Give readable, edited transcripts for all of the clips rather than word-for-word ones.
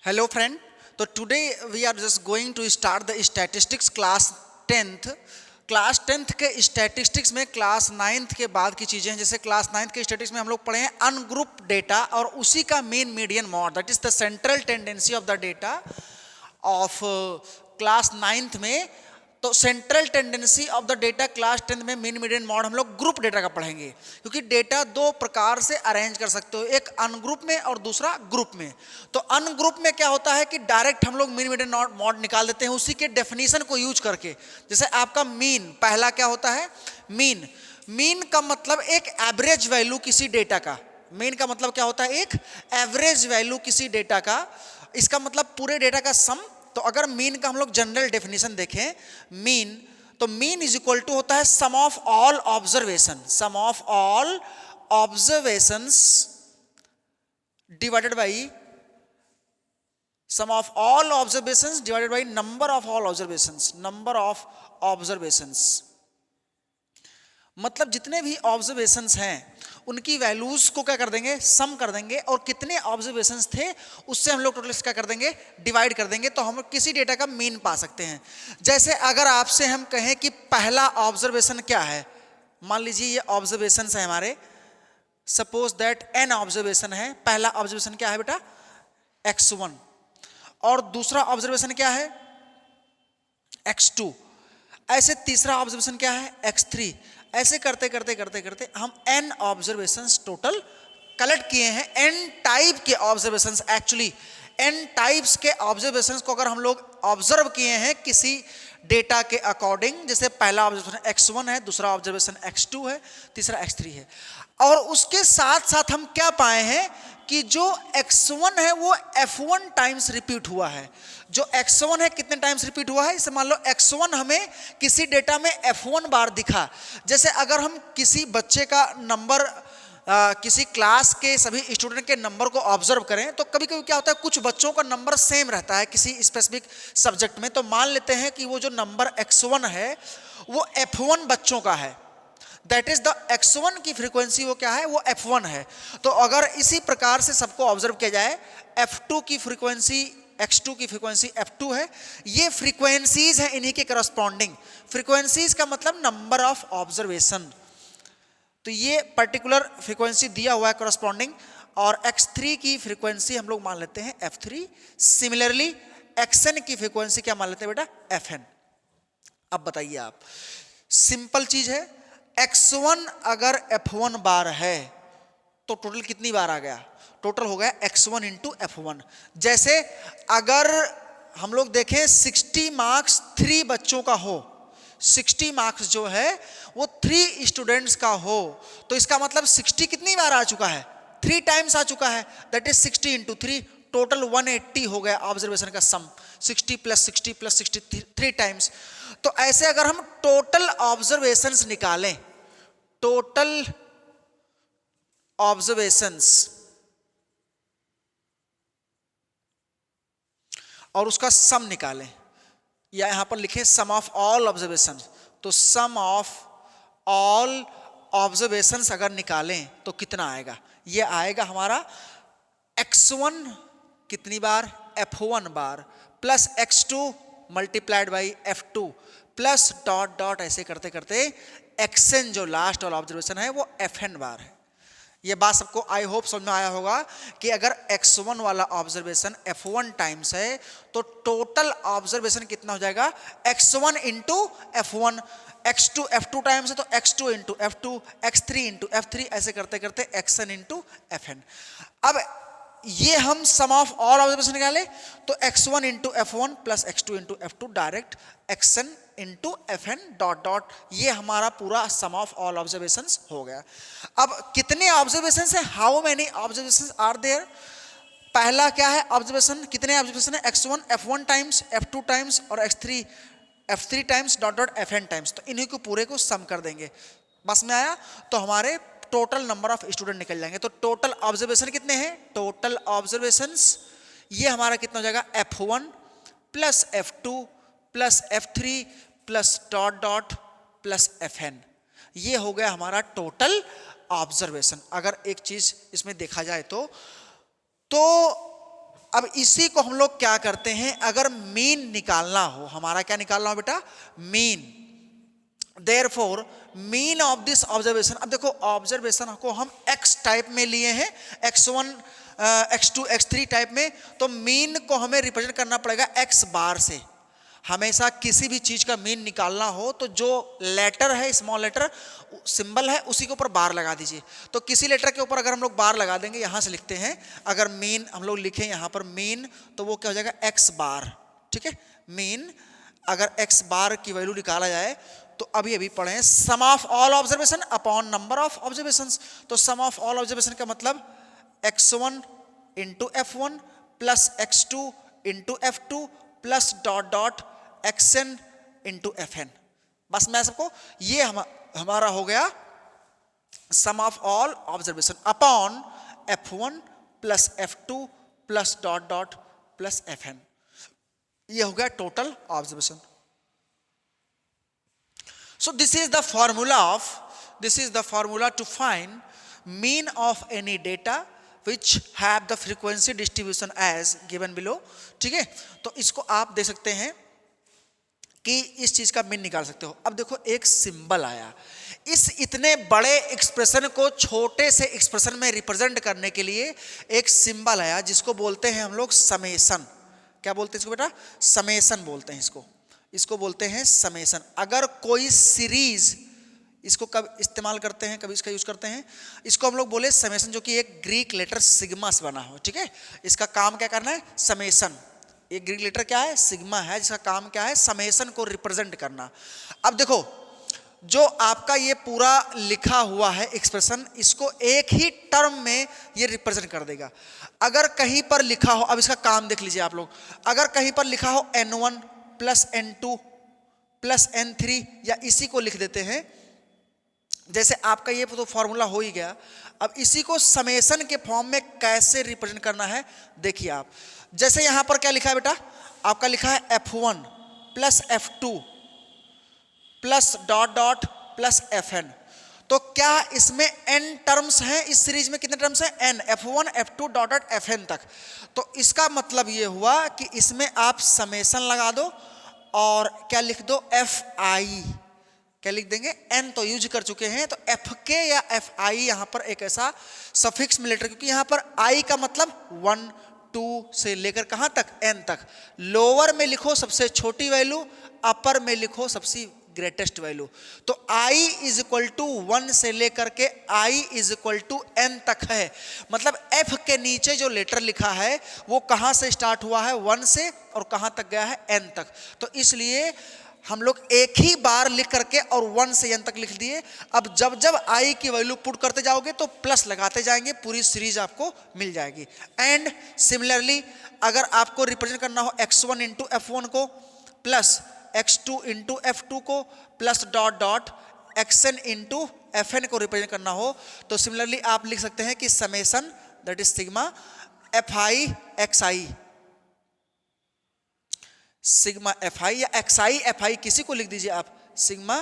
Hello friend. So today we are just going to start the statistics class 10th. Class 10th के statistics में class 9th के बाद की चीज़ें हैं, जैसे क्लास 9th के स्टैटिस्टिक्स में हम लोग पढ़े हैं अनग्रुप डेटा और उसी का mean median mode, that is the central tendency of the data of class 9th में। तो central tendency of the data class 10th में मीन मीडियन मॉड हम लोग ग्रुप डेटा का पढ़ेंगे, क्योंकि डेटा दो प्रकार से अरेंज कर सकते हो, एक अनग्रुप में और दूसरा ग्रुप में। तो अनग्रुप में क्या होता है कि डायरेक्ट हम लोग मीन मीडियन मॉड निकाल देते हैं उसी के डेफिनेशन को यूज करके। जैसे आपका मीन, पहला क्या होता है मीन। मीन का मतलब एक एवरेज वैल्यू किसी डेटा का। मीन का मतलब क्या होता है, एक एवरेज वैल्यू किसी डेटा का। इसका मतलब पूरे डेटा का सम। तो अगर मीन का हम लोग जनरल डेफिनेशन देखें, मीन, तो मीन इज इक्वल टू होता है sum of all observation, sum of all observations divided by sum of all observations divided by number of all observations, number of observations. मतलब जितने भी ऑब्जर्वेशंस हैं उनकी values को क्या कर देंगे, सम कर देंगे, और कितने ऑब्जर्वेशंस थे उससे हम लोग टोटल क्या कर देंगे, डिवाइड कर देंगे, तो हम किसी डेटा का मीन पा सकते हैं। जैसे अगर आपसे हम कहें कि पहला ऑब्जर्वेशन क्या है, मान लीजिए ये ऑब्जर्वेशंस है हमारे, सपोज दैट एन ऑब्जर्वेशन है। पहला ऑब्जर्वेशन क्या है बेटा, x1, और दूसरा ऑब्जर्वेशन क्या है, x2। ऐसे तीसरा ऑब्जर्वेशन क्या है, x3। ऐसे करते करते करते करते हम n ऑब्जर्वेशंस टोटल कलेक्ट किए हैं। n टाइप के ऑब्जर्वेशंस, एक्चुअली n टाइप्स के ऑब्जर्वेशंस को अगर हम लोग ऑब्जर्व किए हैं किसी डेटा के अकॉर्डिंग, जैसे पहला ऑब्जर्वेशन x1 है, दूसरा ऑब्जर्वेशन x2 है, तीसरा x3 है, और उसके साथ साथ हम क्या पाए हैं कि जो x1 है वो f1 टाइम्स रिपीट हुआ है। जो x1 है कितने टाइम्स रिपीट हुआ है, इसे मान लो x1 हमें किसी डेटा में f1 बार दिखा। जैसे अगर हम किसी बच्चे का नंबर, किसी क्लास के सभी स्टूडेंट के नंबर को ऑब्जर्व करें, तो कभी कभी क्या होता है, कुछ बच्चों का नंबर सेम रहता है किसी स्पेसिफिक सब्जेक्ट में। तो मान लेते हैं कि वो जो नंबर x1 है वो f1 बच्चों का है, दैट इज द x1 की फ्रीक्वेंसी वो क्या है, वो f1 है। तो अगर इसी प्रकार से सबको ऑब्जर्व किया जाए, f2 की फ्रीक्वेंसी x2 की फ्रीक्वेंसी f2 है। ये फ्रीक्वेंसीज हैं इन्हीं के करस्पॉन्डिंग। फ्रीक्वेंसीज का मतलब नंबर ऑफ ऑब्जर्वेशन। तो ये पर्टिकुलर फ्रीक्वेंसी दिया हुआ है करस्पॉन्डिंग, और x3 की फ्रीक्वेंसी हम लोग मान लेते हैं f3। सिमिलरली xn की फ्रीक्वेंसी क्या मान लेते हैं बेटा, fn। अब बताइए आप, सिंपल चीज है, x1 अगर f1 बार है तो टोटल कितनी बार आ गया, टोटल हो गया x1 इंटू f1। जैसे अगर हम लोग देखें 60 मार्क्स 3 बच्चों का हो, 60 मार्क्स जो है वो 3 स्टूडेंट्स का हो, तो इसका मतलब 60 कितनी बार आ चुका है, 3 टाइम्स आ चुका है, दैट इज 60 इंटू 3, टोटल 180 हो गया ऑब्जर्वेशन का सम। 60 प्लस 60 प्लस 60 3 टाइम्स। तो ऐसे अगर हम टोटल ऑब्जर्वेशंस निकालें, टोटल ऑब्जर्वेशंस, और उसका सम निकालें, या यहां पर लिखें सम ऑफ ऑल ऑब्जर्वेशन, तो सम ऑफ ऑल ऑब्जर्वेशंस अगर निकालें तो कितना आएगा, ये आएगा हमारा x1 कितनी बार, f1 bar, plus x2 multiplied by f2, plus dot dot ऐसे करते करते xn जो लास्ट वाला ऑब्जर्वेशन है वो fn बार है। ये बात सबको आई होप समझ में आया होगा कि अगर x1 वाला ऑब्जर्वेशन f1 टाइम्स है तो टोटल ऑब्जर्वेशन कितना हो जाएगा, x1 into f1, x2 f2 times है तो x2 into f2, x3 into f3, ऐसे करते करते xn इंटू fn। अब ये हम सम ऑफ ऑल ऑब्जर्वेशन निकाले तो x1 into f1 plus x2 into f2, direct xn into fn dot dot, ये हमारा पूरा सम ऑफ ऑल ऑब्जर्वेशंस हो गया। अब कितने ऑब्जर्वेशंस हैं, how many observations are there. पहला क्या है ऑब्जर्वेशन, कितने ऑब्जर्वेशन है, x1 f1 times, f2 times और f3 times dot dot fn times. तो इन्हीं को पूरे को सम कर देंगे, बस में आया, तो हमारे टोटल नंबर ऑफ स्टूडेंट निकल जाएंगे। तो टोटल ऑब्जर्वेशन कितने हैं, टोटल ऑब्जर्वेशंस ये हमारा कितना हो जाएगा, f1 plus f2 plus f3 plus dot dot plus fn, ये हो गया हमारा टोटल ऑब्जर्वेशन। अगर एक चीज इसमें देखा जाए तो अब इसी को हम लोग क्या करते हैं, अगर मीन निकालना हो, हमारा क्या निकालना हो बेटा, mean. Therefore mean of this observation, अब देखो ऑब्जर्वेशन को हम x टाइप में लिए हैं, x1 x2 x3 टाइप में, तो मीन को हमें रिप्रेजेंट करना पड़ेगा x बार से। हमेशा किसी भी चीज का मीन निकालना हो तो जो लेटर है, स्मॉल लेटर सिंबल है, उसी के ऊपर बार लगा दीजिए। तो किसी लेटर के ऊपर अगर हम लोग बार लगा देंगे, यहां से लिखते हैं, अगर मीन हम लोग लिखें यहां पर मीन, तो वो क्या हो जाएगा, x बार। ठीक है, मीन अगर x बार की वैल्यू निकाला जाए तो अभी पढ़े sum of all observation upon number of observations. तो सम ऑफ ऑल ऑब्जर्वेशन का मतलब x1 into f1 plus x2 into f2 plus dot dot xn into fn। बस मैं सबको ये हमारा हो गया sum of all observation upon f1 plus f2 plus dot dot plus fn। ये हो गया total observation. So this is the formula to find mean of any data which have the frequency distribution as given below। ठीक है, तो इसको आप दे सकते हैं कि इस चीज का मीन निकाल सकते हो। अब देखो एक सिंबल आया, इस इतने बड़े एक्सप्रेशन को छोटे से एक्सप्रेशन में रिप्रेजेंट करने के लिए एक सिंबल आया जिसको बोलते हैं हम लोग समेशन। क्या बोलते हैं इसको बेटा, समेशन बोलते हैं इसको बोलते हैं समेशन। अगर कोई सीरीज, इसको कब इस्तेमाल करते हैं, कभी इसका यूज करते हैं, इसको हम लोग बोले समेशन, जो कि एक ग्रीक लेटर सिग्मा से बना हो। ठीक है, इसका काम क्या करना है, समेशन। एक ग्रीक लेटर क्या है, सिग्मा है, जिसका काम क्या है, समेशन को रिप्रेजेंट करना। अब देखो जो आपका ये पूरा लिखा हुआ है एक्सप्रेशन, इसको एक ही टर्म में ये रिप्रेजेंट कर देगा। अगर कहीं पर लिखा हो, अब इसका काम देख लीजिए आप लोग, अगर कहीं पर लिखा हो n1 plus n2 plus n3, या इसी को लिख देते हैं, जैसे आपका ये तो फॉर्मूला हो ही गया। अब इसी को समेशन के फॉर्म में कैसे रिप्रेजेंट करना है, देखिए आप, जैसे यहां पर क्या लिखा है बेटा, आपका लिखा है f1 plus f2 plus dot dot plus fn। तो क्या इसमें n टर्म्स हैं, इस सीरीज में कितने टर्म्स हैं, n, f1 f2 dot dot fn तक। तो इसका मतलब ये हुआ कि इसमें आप समेशन लगा दो और क्या लिख दो, fi। क्या लिख देंगे, n तो यूज कर चुके हैं, तो fk या fi यहां पर एक ऐसा सफिक्स में लेटर, क्योंकि यहां पर i का मतलब 1 2 से लेकर कहां तक, n तक। लोअर में लिखो सबसे छोटी वैल्यू, अपर में लिखो सबसे ग्रेटेस्ट वैल्यू। तो i इज इक्वल टू 1 से लेकर के i is equal to n तक है। मतलब f के नीचे जो लेटर लिखा है वो कहां से स्टार्ट हुआ है, 1 से, और कहां तक गया है, n तक। तो इसलिए हम लोग एक ही बार लिख करके और 1 से n तक लिख दिए। अब जब जब i की वैल्यू पुट करते जाओगे तो प्लस लगाते जाएंगे, पूरी सीरीज आपको मिल जाएगी। एंड सिमिलरली अगर आपको रिप्रेजेंट करना हो x1 इंटू f1 को प्लस x2 इंटू f2 को plus dot dot xn into fn को रिप्रेजेंट करना हो, तो सिमिलरली आप लिख सकते हैं कि summation that is sigma fi xi, sigma fi या xi fi, किसी को लिख दीजिए आप, सिग्मा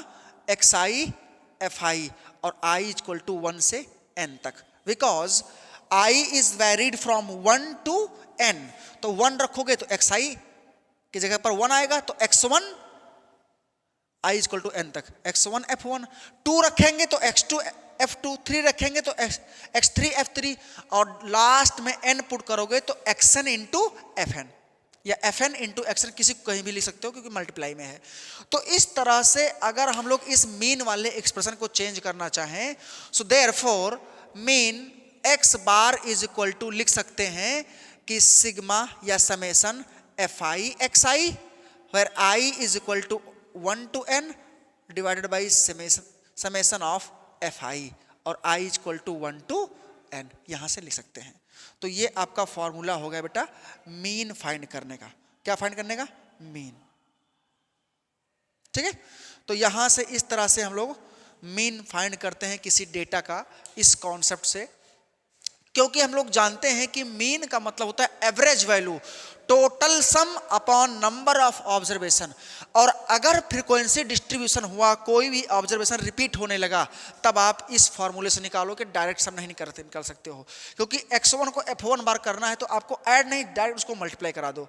xi fi, और i इज इक्वल टू 1 से n तक, because i is varied from 1 to n। तो 1 रखोगे तो xi की जगह पर 1 आएगा, तो x1 i is equal to n तक, x1 f1, 2 रखेंगे तो x2 f2, 3 रखेंगे तो x3 f3, और लास्ट में n पुट करोगे तो xn इंटू fn, या fn इंटू xn, किसी को कहीं भी लिख सकते हो क्योंकि मल्टीप्लाई में है। तो इस तरह से अगर हम लोग इस मीन वाले एक्सप्रेशन को चेंज करना चाहें, so therefore mean x bar is equal to लिख सकते हैं कि सिग्मा या summation fi xi, where i is equal to 1 to n divided by summation of fi, और i is equal to 1 to n, यहां से लिख सकते हैं। तो ये आपका फॉर्मूला हो गया बेटा मीन फाइंड करने का। क्या फाइंड करने का, मीन। ठीक है, तो यहां से इस तरह से हम लोग मीन फाइंड करते हैं किसी डेटा का, इस कॉन्सेप्ट से। क्योंकि हम लोग जानते हैं कि मीन का मतलब होता है average value, total sum upon number of observation. और अगर फ्रीक्वेंसी डिस्ट्रीब्यूशन हुआ, कोई भी ऑब्जर्वेशन रिपीट होने लगा, तब आप इस फॉर्मूले से निकालो कि डायरेक्ट सम नहीं निकाल सकते हो, क्योंकि x1 को f1 बार करना है तो आपको ऐड नहीं, डायरेक्ट उसको मल्टीप्लाई करा दो,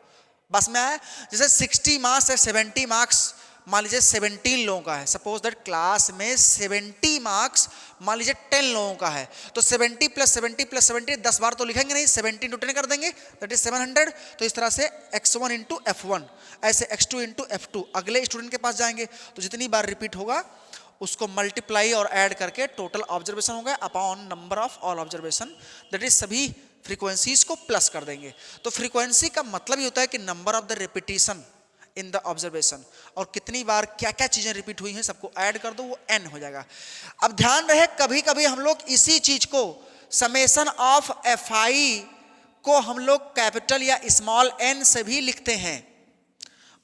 बस में आया। जैसे 60 मार्क्स है, 70 मार्क्स मान लीजिए 17 लोगों का है, सपोज दैट क्लास में 70 मार्क्स मान लीजिए 10 लोगों का है, तो 70 प्लस 70 प्लस 70 10 बार तो लिखेंगे नहीं, 70 इंटू 10 कर देंगे, दैट इज 700। तो इस तरह से x1 इंटू f1, ऐसे x2 इंटू f2, अगले स्टूडेंट के पास जाएंगे तो जितनी बार रिपीट होगा उसको मल्टीप्लाई और ऐड करके टोटल ऑब्जर्वेशन होगा upon number of all observation, that is सभी फ्रीक्वेंसीज को प्लस कर देंगे। तो फ्रीक्वेंसी का मतलब ये होता है कि number of the repetition in the observation, और कितनी बार क्या क्या चीजें रिपीट हुई हैं सबको ऐड कर दो, वो n हो जाएगा। अब ध्यान रहे, कभी कभी हम लोग इसी चीज को समेशन ऑफ fi को हम लोग कैपिटल या स्मॉल n से भी लिखते हैं,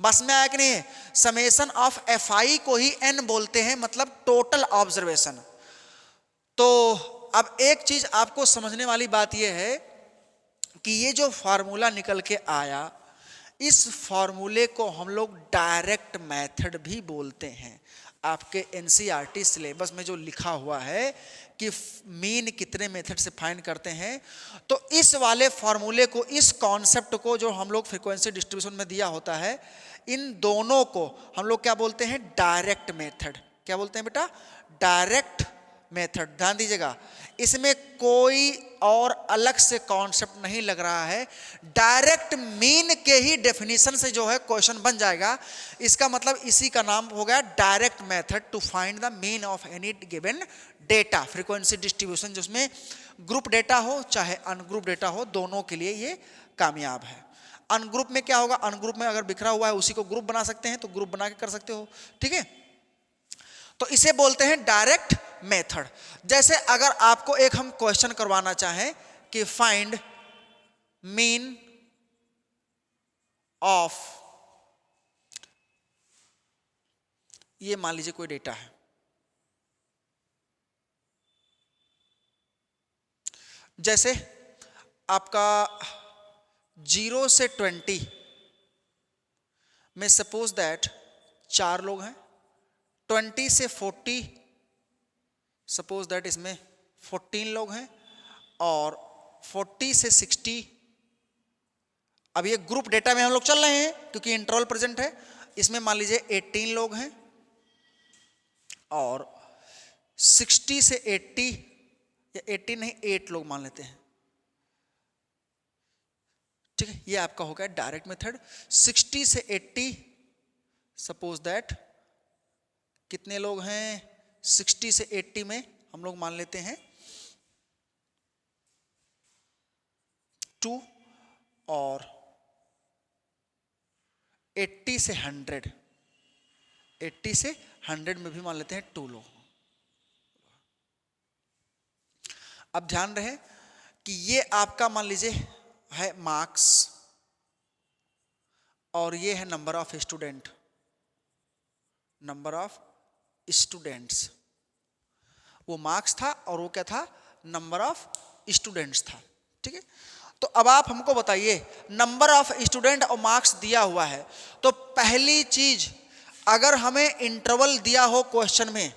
बस में आया कि नहीं? समेशन ऑफ fi को ही n बोलते हैं, मतलब टोटल ऑब्जर्वेशन। तो अब एक चीज आपको समझने वाली बात यह है कि ये जो फार्मूला निकल के आया, इस फॉर्मूले को हम लोग डायरेक्ट मेथड भी बोलते हैं। आपके एनसीईआरटी सिलेबस में जो लिखा हुआ है कि मीन कितने मेथड से फाइंड करते हैं, तो इस वाले फॉर्मूले को, इस कॉन्सेप्ट को जो हम लोग फ्रीक्वेंसी डिस्ट्रीब्यूशन में दिया होता है, इन दोनों को हम लोग क्या बोलते हैं? Direct method. क्या बोलते हैं बेटा? Direct method. ध्यान दीजिएगा, इसमें कोई और अलग से कॉन्सेप्ट नहीं लग रहा है, डायरेक्ट मीन के ही डेफिनेशन से जो है क्वेश्चन बन जाएगा। इसका मतलब इसी का नाम हो गया direct method to find the mean of any given data. Frequency distribution जिसमें ग्रुप डेटा हो चाहे अनग्रुप डेटा हो, दोनों के लिए ये कामयाब है। अनग्रुप में क्या होगा? अनग्रुप में अगर बिखरा हुआ है उसी को ग्रुप बना सकते हैं, तो ग्रुप बना के कर सकते हो, ठीक है? तो इसे बोलते हैं डायरेक्ट मेथड। जैसे अगर आपको एक हम क्वेश्चन करवाना चाहें कि फाइंड मीन ऑफ, ये मान लीजिए कोई डेटा है, जैसे आपका 0 से 20 में सपोज दैट 4 लोग हैं, 20 से 40 सपोज दैट इसमें 14 लोग हैं, और 40 से 60, अब ये ग्रुप डेटा में हम लोग चल रहे हैं क्योंकि इंटरवल प्रेजेंट है, इसमें मान लीजिए 18 लोग हैं, और 60 से 80 या 80 नहीं 8 लोग मान लेते हैं, ठीक है? ये आपका हो गया डायरेक्ट मेथड। 60 से 80 सपोज दैट कितने लोग हैं? 60 से 80 में हम लोग मान लेते हैं 2, और 80 से 100, 80 से 100 में भी मान लेते हैं 2 लोग। अब ध्यान रहे कि ये आपका मान लीजिए है मार्क्स, और ये है number of student, number of students. वो मार्क्स था और वो क्या था? नंबर ऑफ स्टूडेंट्स था, ठीक है? तो अब आप हमको बताइए, नंबर ऑफ स्टूडेंट और मार्क्स दिया हुआ है, तो पहली चीज अगर हमें इंटरवल दिया हो क्वेश्चन में,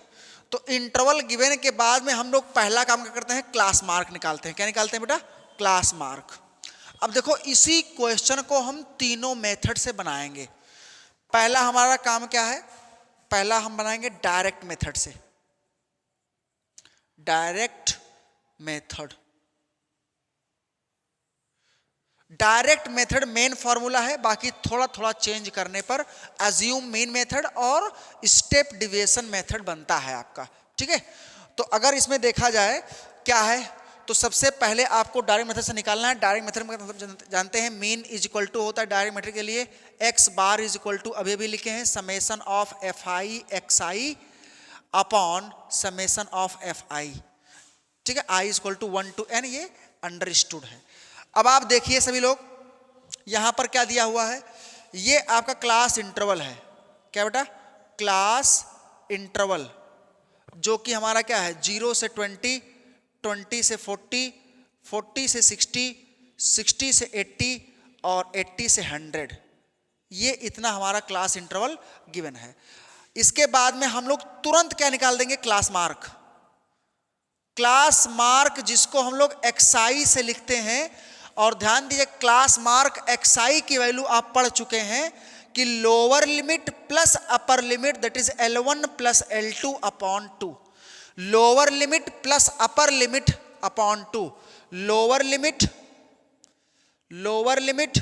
तो इंटरवल गिवन के बाद में हम लोग पहला काम क्या करते हैं? क्लास मार्क निकालते हैं। क्या निकालते हैं बेटा? Class mark. अब देखो, इसी क्वेश्चन को हम तीनों मेथड से बनाएंगे। पहला हमारा काम क्या है? पहला हम बनाएंगे डायरेक्ट मेथड से, direct method. Direct method main formula है, बाकी थोड़ा थोड़ा चेंज करने पर अज्यूम मेन मेथड और स्टेप डिविएशन मेथड बनता है आपका, ठीक है? तो अगर इसमें देखा जाए क्या है, तो सबसे पहले आपको डायरेक्ट मेथड से निकालना है। डायरेक्ट मेथड में मतलब जानते हैं, मीन इज इक्वल टू होता है डायरेक्ट मेथड के लिए x bar is equal to, अभी भी लिखे हैं, summation of fi xi upon summation of fi, ठीक है? i is equal to 1 to n, ये अंडरस्टूड है। अब आप देखिए सभी लोग, यहां पर क्या दिया हुआ है? ये आपका क्लास इंटरवल है। क्या बेटा? क्लास इंटरवल, जो कि हमारा क्या है? 0 से 20, 20 से 40, 40 से 60, 60 से 80 और 80 से 100, ये इतना हमारा क्लास इंटरवल गिवन है। इसके बाद में हम लोग तुरंत क्या निकाल देंगे, क्लास मार्क। क्लास मार्क जिसको हम लोग xi से लिखते हैं, और ध्यान दीजिए क्लास मार्क xi की वैल्यू आप पढ़ चुके हैं कि lower limit plus upper limit that is L1 plus L2 upon 2, lower limit plus upper limit upon 2, lower limit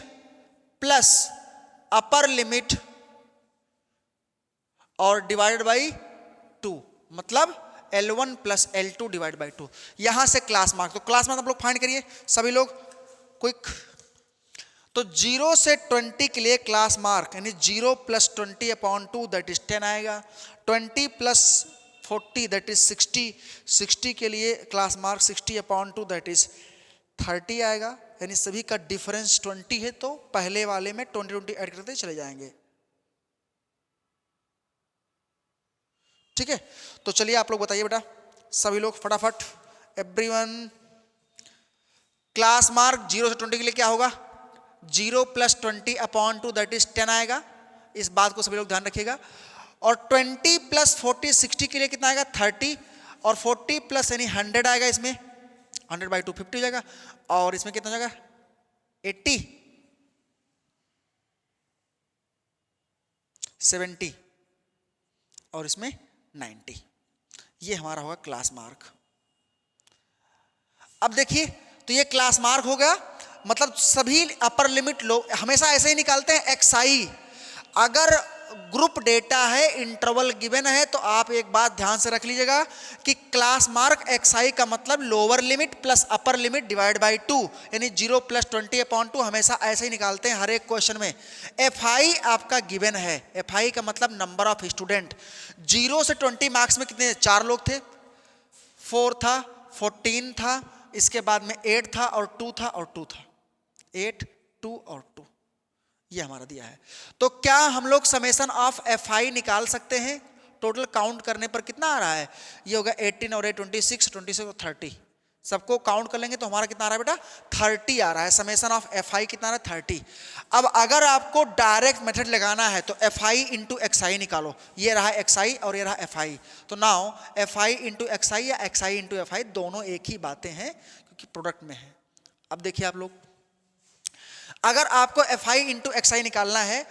plus upper limit और डिवाइडेड बाई 2, मतलब L1 plus L2 divide by 2। यहां से क्लास मार्क, तो class mark आप लोग find करिए सभी लोग क्विक। तो 0 से 20 के लिए क्लास मार्क यानी 0 प्लस 20 अपॉन 2 दैट इज 10 आएगा, 20 प्लस 40 दैट इज 60, 60 के लिए class mark 60 upon 2 that is 30 आएगा, यानी सभी का डिफरेंस 20 है, तो पहले वाले में 20 ऐड करते चले जाएंगे। ठीक है, तो चलिए आप लोग बताइए बेटा सभी लोग फटाफट, एवरीवन। क्लास मार्क 0 से 20 के लिए क्या होगा, 0 प्लस 20 अपॉन 2 दैट इज 10 आएगा, इस बात को सभी लोग ध्यान रखिएगा। और 20 प्लस 40 60 के लिए कितना आएगा 30, और 40 प्लस यानी 100 आएगा, इसमें 100 बाई 2 50 हो जाएगा, और इसमें कितना जाएगा 80, 70 और इसमें 90, ये हमारा होगा क्लास मार्क। अब देखिए तो ये क्लास मार्क हो गया, मतलब सभी अपर लिमिट लोग हमेशा ऐसे ही निकालते हैं xi। अगर ग्रुप डेटा है, इंटरवल गिवन है, तो आप एक बात ध्यान से रख लीजिएगा कि क्लास मार्क xi का मतलब lower limit plus upper limit divide by 2, यानी 0 प्लस 20 अपॉन 2, हमेशा ऐसे ही निकालते हैं हर एक क्वेश्चन में। fi आपका गिवन है, fi का मतलब नंबर ऑफ स्टूडेंट। 0 से 20 मार्क्स में कितने, 4 लोग थे, 4 था, 14 था, इसके बाद में 8 था और 2 था और 2 था, 8 2 और 2, ये हमारा दिया है। तो क्या हम लोग समेशन ऑफ fi निकाल सकते हैं, टोटल काउंट करने पर कितना आ रहा है, ये होगा 18 और 8 26, 26 और 30, सबको काउंट कर लेंगे तो हमारा कितना आ रहा है बेटा 30 आ रहा है। समेशन ऑफ fi कितना आ रहा है 30। अब अगर आपको डायरेक्ट मेथड लगाना है तो fi इंटू xi निकालो, ये रहा xi और ये रहा fi, तो नाउ fi इंटू xi या xi इंटू fi दोनों एक ही बातें हैं क्योंकि प्रोडक्ट में है। अब देखिए आप लोग, अगर आपको fi इंटू xi निकालना है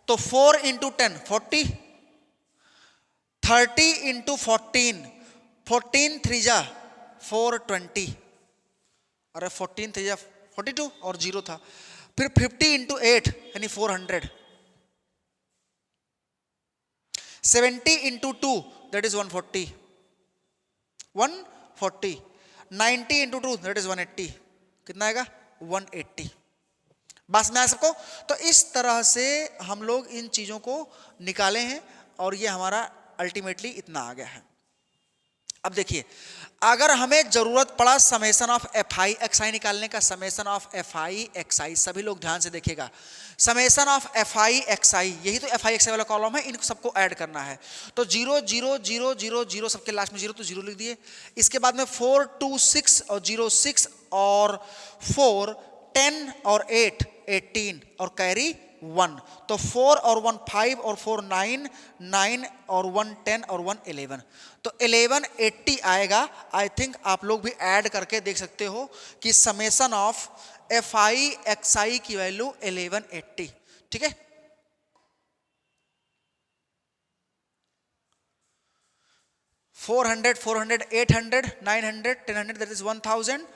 तो 4 इंटू 10 40, 30 इंटू 14, 14 3 जा 420, अरे 14 3 जा 42 और 0 था, फिर 50 इंटू 8 यानी 400, 70 into 2 that is 140, 140, 90 into 2 that is 180, कितना आएगा 180। बस में आया सबको। तो इस तरह से हम लोग इन चीजों को निकाले हैं और ये हमारा अल्टीमेटली इतना आ गया है। अब देखिए अगर हमें जरूरत पड़ा समेशन ऑफ fi xi निकालने का, समेशन ऑफ fi xi, सभी लोग ध्यान से देखिएगा, समेशन ऑफ fi xi, यही तो fi xi वाला कॉलम है, इन सबको ऐड करना है। तो 0 0 0 0 0 सबके लास्ट में 0 तो 0 लिख दिए, इसके बाद में 4 2 6 और 0 6 और 4 10 और 8 18 और कैरी 1, तो 4 और 1 5 और 4 9 9 और 1 10 और 1 11, तो 1180 आएगा। आई थिंक आप लोग भी ऐड करके देख सकते हो कि समेशन ऑफ fi xi की वैल्यू 1180, ठीक है। $400 $400 $800 $900 $1000 दैट इज 1000,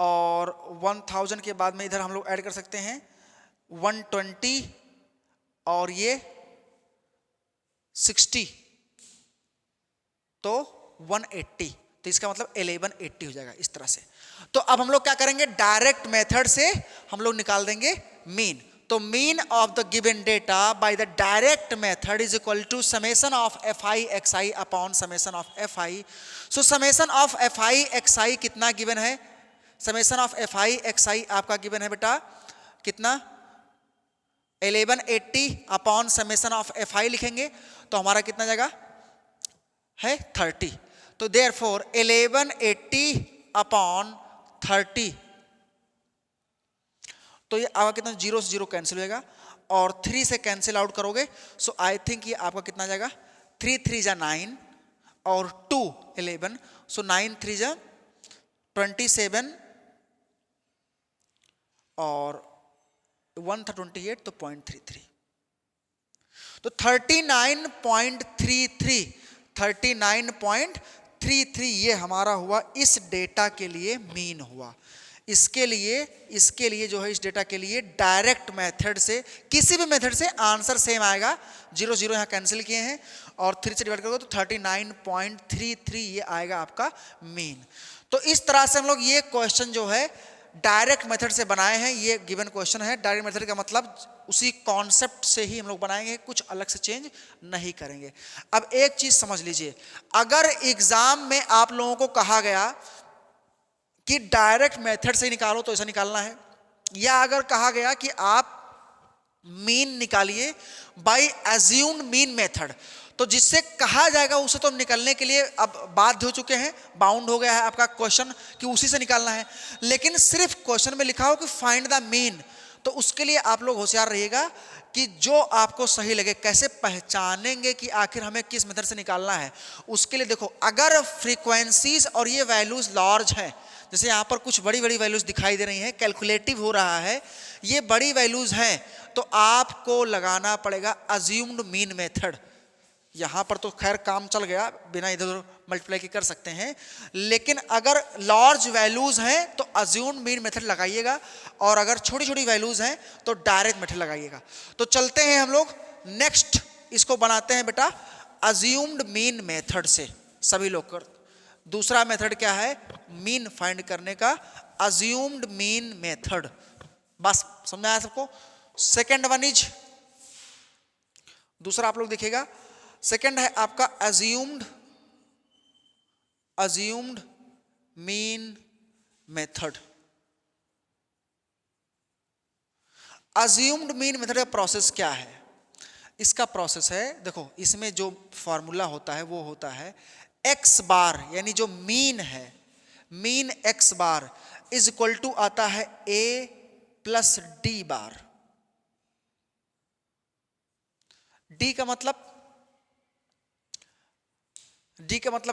और 1000 के बाद में इधर हम लोग ऐड कर सकते हैं 120 और ये 60, तो 180, तो इसका मतलब 1180 हो जाएगा इस तरह से। तो अब हम लोग क्या करेंगे, डायरेक्ट मेथड से हम लोग निकाल देंगे मीन। तो mean of the given data by the direct method is equal to summation of fi xi upon summation of fi। So summation of fi xi कितना गिवन है, समेशन ऑफ fi xi आपका given है बेटा कितना 1180 upon summation of fi लिखेंगे तो हमारा कितना जाएगा है 30। तो देयरफॉर 1180 अपॉन 30 तो ये आपका कितना, 0 से 0 कैंसिल होएगा और 3 से कैंसिल आउट करोगे, सो आई थिंक ये आपका कितना जाएगा, 3 3 जा 9 और 2 11, सो 9 3 जा 27 और 1 था 28, तो 0.33, तो 39.33 ये हमारा हुआ इस डेटा के लिए मीन हुआ। इसके लिए जो है, इस डेटा के लिए डायरेक्ट मेथड से, किसी भी मेथड से आंसर सेम आएगा। 0 0 यहाँ कैंसिल किए हैं और 3 से डिवाइड करोगे तो 39.33 ये आएगा आपका मीन। तो इस तरह से हम लोग ये क्वेश्चन जो है डायरेक्ट मेथड से बनाए हैं। ये गिवन क्वेश्चन है। डायरेक्ट मेथड का मतलब उसी कॉन्सेप्ट से ही हम लोग बनाएंगे, कुछ अलग से चेंज नहीं करेंगे। अब एक चीज समझ लीजिए, अगर एग्जाम में आप लोगों को कहा गया कि डायरेक्ट मेथड से निकालो तो ऐसा निकालना है, या अगर कहा गया कि आप मीन निकालिए बाय अज्यूम्ड मीन मेथड, तो जिससे कहा जाएगा उसे तो हम निकलने के लिए अब बाध्य हो चुके हैं, बाउंड हो गया है आपका क्वेश्चन कि उसी से निकालना है। लेकिन सिर्फ क्वेश्चन में लिखा हो कि फाइंड द मीन, तो उसके लिए आप लोग होशियार रहिएगा कि जो आपको सही लगे। कैसे पहचानेंगे कि आखिर हमें किस मेथड से निकालना है? उसके लिए देखो, अगर फ्रीक्वेंसीज और ये वैल्यूज लार्ज हैं, जैसे यहाँ पर कुछ बड़ी बड़ी वैल्यूज दिखाई दे रही हैं, कैलकुलेटिव हो रहा है, ये बड़ी वैल्यूज हैं, तो आपको लगाना पड़ेगा अज्यूम्ड मीन मेथड। यहाँ पर तो खैर काम चल गया, बिना इधर उधर मल्टीप्लाई के कर सकते हैं, लेकिन अगर लार्ज वैल्यूज हैं तो अज्यूम्ड मीन मेथड लगाइएगा, और अगर छोटी छोटी वैल्यूज हैं तो डायरेक्ट मेथड लगाइएगा। तो चलते हैं हम लोग नेक्स्ट, इसको बनाते हैं बेटा अज्यूम्ड मीन मेथड से। सभी लोग कर, दूसरा मेथड क्या है मीन फाइंड करने का, अज्यूम्ड मीन मेथड। बस समझ आया सबको? सेकेंड वन इज, दूसरा आप लोग देखिएगा, सेकेंड है आपका assumed mean method. Assumed mean method का प्रोसेस क्या है? इसका प्रोसेस है, देखो इसमें जो फॉर्मूला होता है वो होता है x बार, यानी जो मीन है, mean x bar is equal to आता है a plus D bar. D का मतलब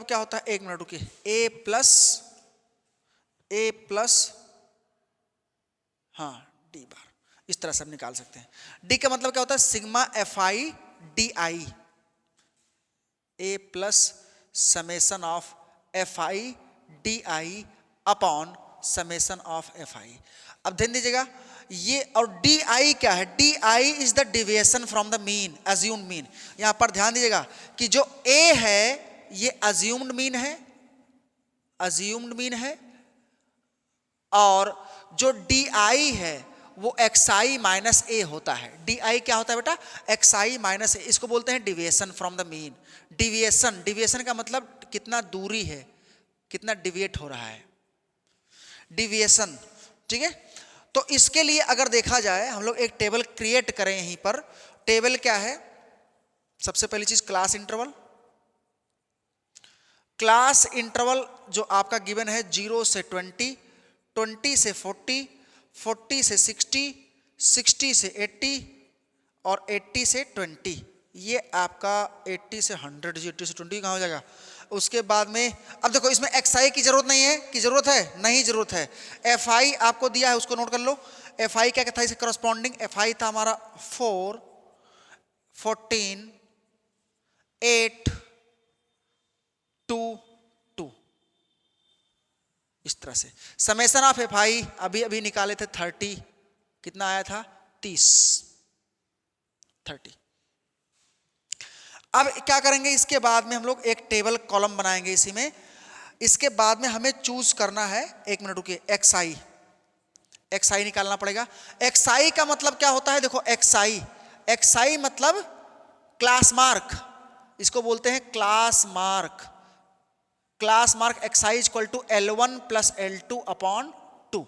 क्या होता है? एक मिनट रुकिए, ए प्लस हाँ डी बार, इस तरह से हम निकाल सकते हैं। डी का मतलब क्या होता है? Sigma F I D I, A plus summation of F I D I upon summation of F I. अब ध्यान दीजिएगा ये, और डी आई क्या है? D I is the deviation from the mean, assumed mean. यहां पर ध्यान दीजिएगा कि जो ए है ये अज्यूम्ड मीन है, और जो डी आई है वो एक्स आई माइनस ए होता है। डी आई क्या होता है बेटा? एक्स आई माइनस ए। इसको बोलते हैं deviation from the mean. Deviation का मतलब कितना दूरी है, कितना डिविएट हो रहा है, डिविएशन। ठीक है, तो इसके लिए अगर देखा जाए, हम लोग एक टेबल क्रिएट करें। यहीं पर टेबल क्या है? सबसे पहली चीज क्लास इंटरवल। क्लास इंटरवल जो आपका गिवन है 0 से 20, 20 से 40, 40 से 60, 60 से 80 और 80 से 20। ये आपका 80 से 100, 80 से 20 कहाँ हो जाएगा? उसके बाद में अब देखो इसमें XI की जरूरत नहीं है, कि जरूरत है? नहीं जरूरत है। FI आपको दिया है, उसको नोट कर लो। FI क्या था? इसे करस्पॉन्डिंग FI था हमारा 4, 14, 8, 2, 2, इस तरह से। समेशन ऑफ FI अभी निकाले थे 30, कितना आया था? 30। अब क्या करेंगे, इसके बाद में हम लोग एक टेबल कॉलम बनाएंगे इसी में। इसके बाद में हमें चूज करना है, एक मिनट रुकिए, XI निकालना पड़ेगा। XI का मतलब क्या होता है? देखो XI मतलब क्लास मार्क, इसको बोलते हैं class mark. Class mark XI equal to L1 plus L2 upon 2।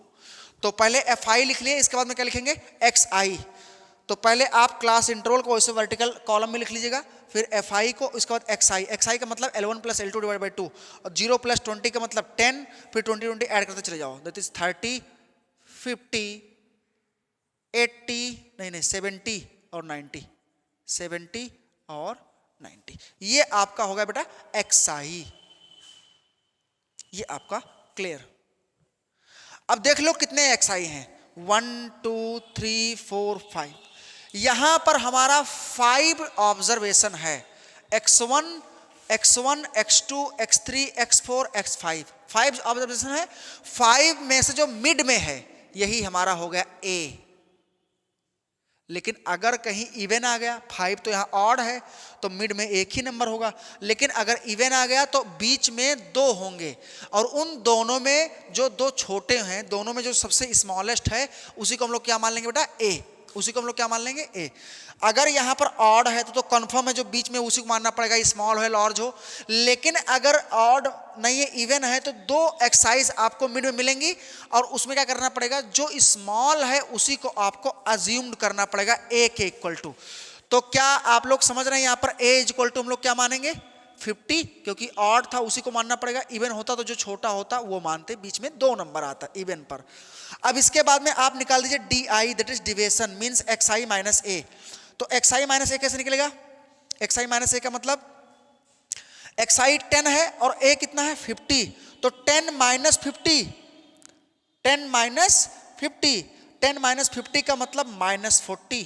तो पहले FI लिख लिए, इसके बाद में क्या लिखेंगे? XI। तो पहले आप क्लास इंटरवल को ऐसे वर्टिकल कॉलम में लिख लीजिएगा, फिर FI को, इसके बाद XI का मतलब L1 plus L2 divide by 2, और 0 प्लस 20 का मतलब 10, फिर 20 20 ऐड करते चले जाओ, दैट इज 30, 50, 80 नहीं नहीं 70 और 90, 70 और 90, ये आपका होगा बेटा एक्साई, ये आपका क्लियर। अब देख लो कितने एक्साई हैं, 1 2 3 4 5, यहां पर हमारा 5 ऑब्जर्वेशन है, x1 x1 x2 x3 x4 x5, 5 observation है। 5 में से जो मिड में है यही हमारा हो गया ए। लेकिन अगर कहीं इवन आ गया, 5 तो यहाँ ऑड है तो मिड में एक ही नंबर होगा, लेकिन अगर इवन आ गया तो बीच में 2 होंगे, और उन दोनों में जो 2 छोटे हैं, दोनों में जो सबसे स्मॉलेस्ट है उसी को हम लोग क्या मान लेंगे बेटा ए, उसी को हम लोग क्या मान लेंगे ए। अगर यहाँ पर ऑड है तो कंफर्म है जो बीच में उसी को मानना पड़ेगा, स्मॉल हो लार्ज हो। लेकिन अगर ऑड नहीं है इवन है तो 2 एक्साइज आपको मिड में मिलेंगी, और उसमें क्या करना पड़ेगा, जो स्मॉल है उसी को आपको अज्यूम्ड करना पड़ेगा ए के इक्वल टू। तो क्या आप लोग समझ रहे हैं, यहाँ पर ए इक्वल टू हम लोग क्या मानेंगे 50, क्योंकि ऑड था उसी को मानना पड़ेगा, इवन होता तो जो छोटा होता वो मानते, बीच में 2 नंबर आता इवन पर। अब इसके बाद में आप निकाल दीजिए D I, that is deviation means X I minus A. तो एक्स आई माइनस ए कैसे निकलेगा, एक्स आई माइनस ए का मतलब एक्स आई 10 है और ए कितना है 50, तो 10 माइनस 50, 10 माइनस 50, 10 माइनस 50 का मतलब माइनस 40,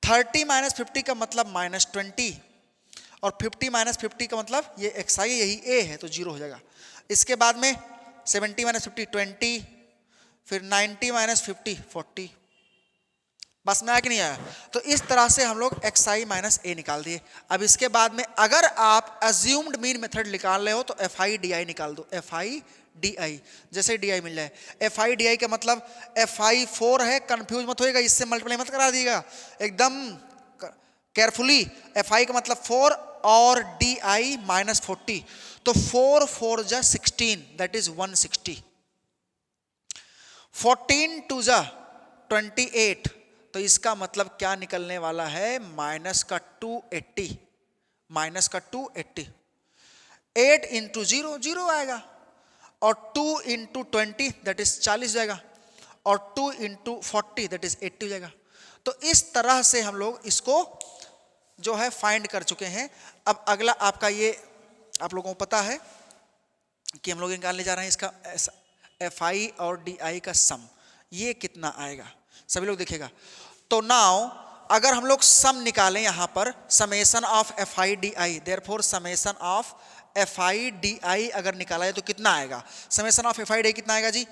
30 माइनस 50 का मतलब माइनस 20, और 50 माइनस 50 का मतलब ये एक्स आई यही ए है तो 0 हो जाएगा। इसके बाद में 70 माइनस 50 20, फिर 90 माइनस 50 40। बस में आया कि नहीं आया? तो इस तरह से हम लोग एक्स आई माइनस ए निकाल दिए। अब इसके बाद में अगर आप अज्यूम्ड मीन मेथड निकाल रहे हो तो एफ आई डी आई निकाल दो, एफ आई डी आई, जैसे डी आई मिल जाए। एफ आई डी आई का मतलब एफ आई 4 है, कंफ्यूज मत होएगा, इससे मल्टीप्लाई मत करा दिएगा, एकदम केयरफुली। एफ आई का मतलब 4 और डी आई माइनस 40, तो 4 4 जा 16 दैट इज 160, 14 2 जा 28, तो इसका मतलब क्या निकलने वाला है माइनस का 280, माइनस का 280। 8 इंटू 0 0 आएगा, और 2 इंटू 20 दैट इज 40 जाएगा, और 2 इंटू 40 दैट इज 80 जाएगा। तो इस तरह से हम लोग इसको जो है फाइंड कर चुके हैं। अब अगला आपका ये आप लोगों को पता है कि हम लोग निकालने जा रहे हैं इसका एफ आई और डी आई का सम, ये कितना आएगा सभी लोग देखेगा। तो नाउ अगर हम लोग सम निकालें यहाँ पर, summation of F I D I, therefore summation of F I D आई अगर निकाला है तो कितना आएगा, summation of F I D कितना आएगा जी।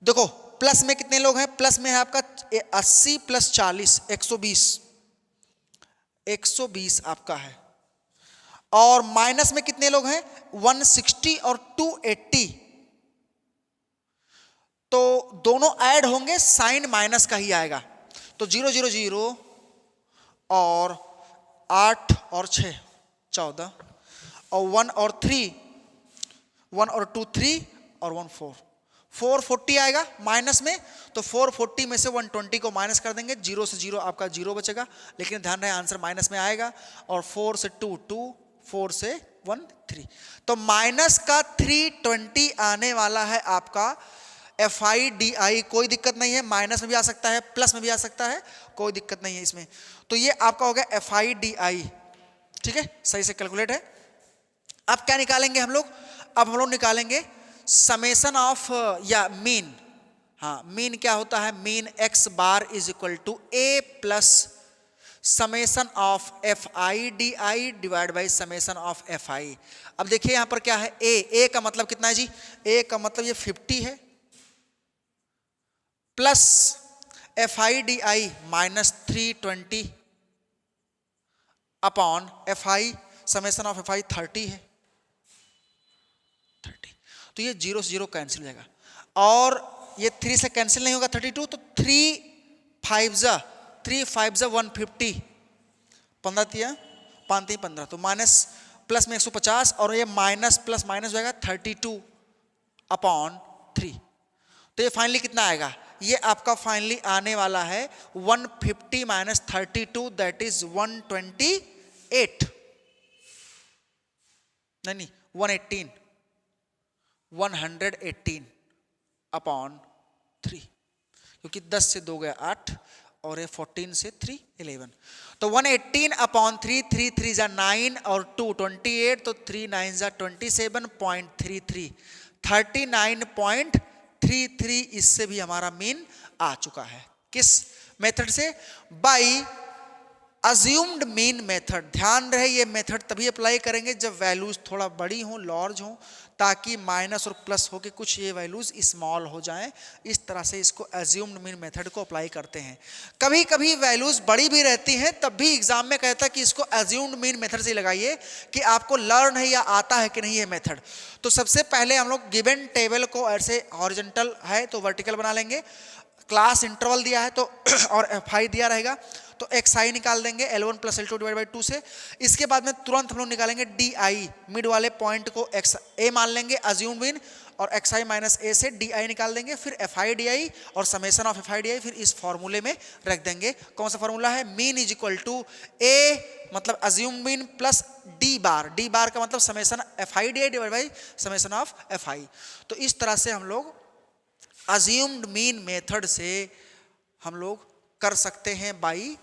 देखो प्लस में कितने लोग हैं, प्लस में है आपका 80 प्लस 40 120, 120 आपका है, और माइनस में कितने लोग हैं 160 और 280, तो दोनों ऐड होंगे साइन माइनस का ही आएगा, तो 0 0 0 और 8 और 6 14, और 1 और 3, 1 और 2 3 और 1 4, 440 आएगा माइनस में, तो 440 में से 120 को माइनस कर देंगे, 0 से 0 आपका 0 बचेगा, लेकिन ध्यान रहे आंसर माइनस में आएगा, और 4 से 2 2, 4 से 1 3, तो माइनस का 320 आने वाला है आपका एफ आई डी आई। कोई दिक्कत नहीं है, माइनस में भी आ सकता है प्लस में भी आ सकता है, कोई दिक्कत नहीं है इसमें। तो ये आपका हो गया एफ आई डी आई, ठीक है, सही से कैलकुलेट है। अब क्या निकालेंगे हम लोग, अब हम लोग निकालेंगे समेशन ऑफ या मीन। हाँ मीन क्या होता है, mean X bar is equal to A plus summation of F I D I divide by summation of F I. अब देखिए यहां पर क्या है, ए का मतलब कितना है जी, ए का मतलब ये 50 है, plus F I D I minus 320 upon F I summation of F आई 30 है, 30, तो ये 0 से 0 कैंसिल हो जाएगा, और ये 3 से कैंसिल नहीं होगा 32, तो 3 5 जा 150, 15 5 15, तो माइनस प्लस में 150, और ये माइनस प्लस माइनस हो जाएगा 32 अपॉन 3, तो ये फाइनली कितना आएगा, ये आपका फाइनली आने वाला है 150 माइनस 32 दैट इज 128, नहीं 118 अपॉन 3, क्योंकि 10 से 2 गया 8 और ये 14 से 3 11, तो 118 अपॉन 3, 3 3 जा 9 और 2 28, तो 3 9 जा 27.33, 39.33, इससे भी हमारा मीन आ चुका है। किस मेथड से? By assumed mean method. ध्यान रहे ये मेथड तभी अप्लाई करेंगे जब वैल्यूज थोड़ा बड़ी हो, लार्ज हो, ताकि माइनस और प्लस होके कुछ ये वैल्यूज स्मॉल हो जाएं। इस तरह से इसको अज्यूम्ड मीन मेथड को अप्लाई करते हैं। कभी कभी वैल्यूज बड़ी भी रहती हैं, तब भी एग्जाम में कहता है कि इसको अज्यूम्ड मीन मेथड से लगाइए कि आपको लर्न है या आता है कि नहीं ये मेथड। तो सबसे पहले हम लोग गिवन टेबल को ऐसे हॉरिजॉन्टल है तो वर्टिकल बना लेंगे, क्लास इंटरवल दिया है तो और एफ दिया रहेगा तो एक्स आई निकाल देंगे L1 plus L2 divide by 2 से। इसके बाद में तुरंत हम लोग निकालेंगे डी आई, मिड वाले पॉइंट को एक्स ए मान लेंगे अज्यूम मीन, और एक्स आई माइनस ए से डी आई निकाल देंगे, फिर एफ आई डी आई और summation of F I D आई, फिर इस फॉर्मूले में रख देंगे। कौन सा फॉर्मूला है? मीन इज इक्वल टू ए मतलब assume mean plus D bar, D बार का मतलब summation F I D I divide by summation of F आई। तो इस तरह से हम लोग अज्यूम्ड मीन मेथड से हम लोग कर सकते हैं बाई।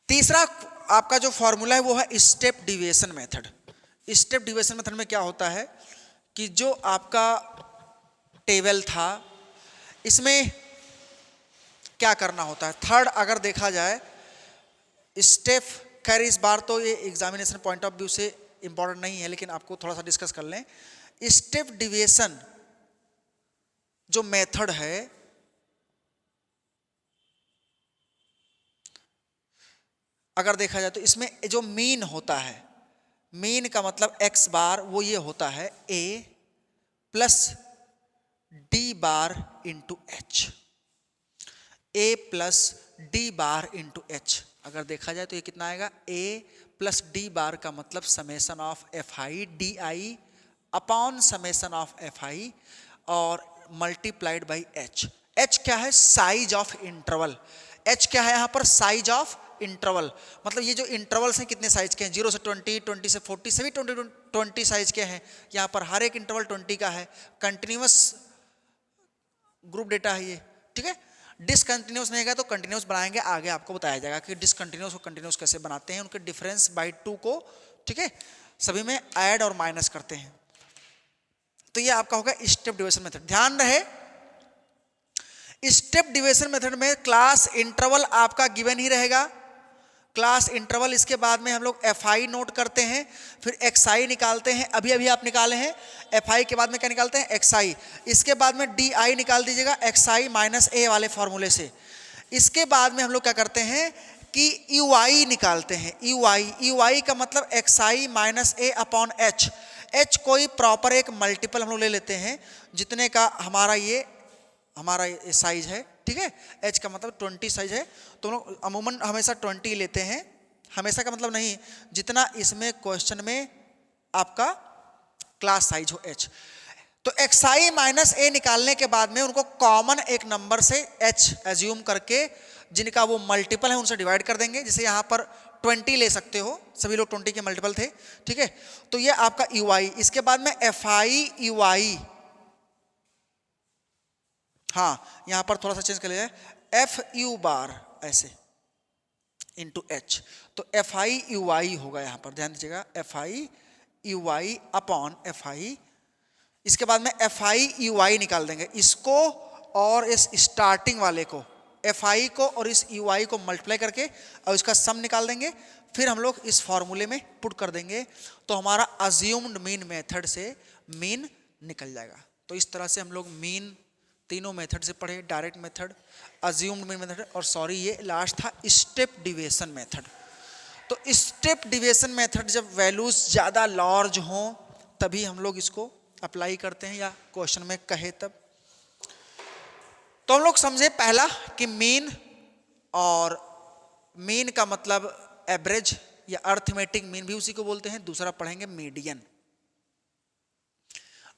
तीसरा आपका जो फॉर्मूला है वो है step deviation method. Step deviation method में क्या होता है कि जो आपका टेबल था इसमें क्या करना होता है, थर्ड अगर देखा जाए स्टेप, खैर इस बार तो ये एग्जामिनेशन पॉइंट ऑफ व्यू से इंपॉर्टेंट नहीं है, लेकिन आपको थोड़ा सा डिस्कस कर लें। स्टेप डिविएशन जो मेथड है अगर देखा जाए तो इसमें जो मीन होता है, मीन का मतलब एक्स बार, वो ये होता है A plus D bar into H, A plus D bar into H. अगर देखा जाए तो ये कितना आएगा? ए प्लस डी बार का मतलब summation of F I D I upon summation of F आई और मल्टीप्लाइड बाई एच। एच क्या है? Size of interval. एच क्या है यहाँ पर? Size of interval. मतलब ये जो इंटरवल्स हैं कितने साइज के हैं, 0 से 20, 20 से 40, सभी 20 साइज के हैं। यहाँ पर हर एक इंटरवल 20 का है। कंटिन्यूअस ग्रुप डेटा है ये, ठीक है। डिसकंटिन्यूअस नहीं है तो कंटिन्यूअस बनाएंगे, आगे आपको बताया जाएगा कि डिसकंटिन्यूअस और कंटिन्यूअस कैसे बनाते हैं, उनके डिफरेंस बाई 2 को, ठीक है, सभी में ऐड और माइनस करते हैं। तो ये आपका होगा स्टेप डिविजन मेथड। ध्यान रहे स्टेप डिविजन मेथड में क्लास इंटरवल आपका गिवन ही रहेगा, क्लास इंटरवल। इसके बाद में हम लोग एफ आई नोट करते हैं, फिर एक्स आई निकालते हैं, अभी अभी आप निकाले हैं। एफ आई के बाद में क्या निकालते हैं? एक्स आई। इसके बाद में डी आई निकाल दीजिएगा एक्स आई माइनस ए वाले फॉर्मूले से। इसके बाद में हम लोग क्या करते हैं कि यू आई निकालते हैं। यू आई का मतलब x I minus A upon H. H कोई प्रॉपर एक मल्टीपल हम लोग ले लेते हैं जितने का हमारा ये साइज है, ठीक है। एच का मतलब 20 साइज है, तो लोग अमूमन हमेशा 20 लेते हैं। हमेशा का मतलब नहीं, जितना इसमें क्वेश्चन में आपका क्लास साइज हो एच। तो एक्स आई माइनस ए निकालने के बाद में उनको कॉमन एक नंबर से एच एज्यूम करके जिनका वो मल्टीपल है उनसे डिवाइड कर देंगे। जैसे यहाँ पर 20 ले सकते हो, सभी लोग 20 के मल्टीपल थे, ठीक है। तो ये आपका यू आई। इसके बाद में एफ आई यू आई, हाँ यहां पर थोड़ा सा चेंज कर लिया है, एफ यू बार ऐसे इंटू एच, तो एफ आई यू आई होगा यहां पर, ध्यान दीजिएगा, F I you I upon F I. इसके बाद में एफ आई यू आई निकाल देंगे, इसको और इस स्टार्टिंग वाले को, एफ आई को और इस यू आई को मल्टीप्लाई करके और इसका सम निकाल देंगे। फिर हम लोग इस फॉर्मूले में पुट कर देंगे, तो हमारा अज्यूम्ड मीन मेथड से मीन निकल जाएगा। तो इस तरह से हम लोग मीन तीनों मेथड से पढ़े, direct method, assumed mean method और सॉरी ये लास्ट था स्टेप डिविएशन मेथड। तो स्टेप डिविएशन मेथड जब वैल्यूज ज़्यादा लार्ज हों तभी हम लोग इसको अप्लाई करते हैं या क्वेश्चन में कहे तब। तो हम लोग समझे पहला कि मीन, और मीन का मतलब एवरेज या अर्थमेटिक मीन भी उसी को बोलते हैं। दूसरा पढ़ेंगे मीडियन।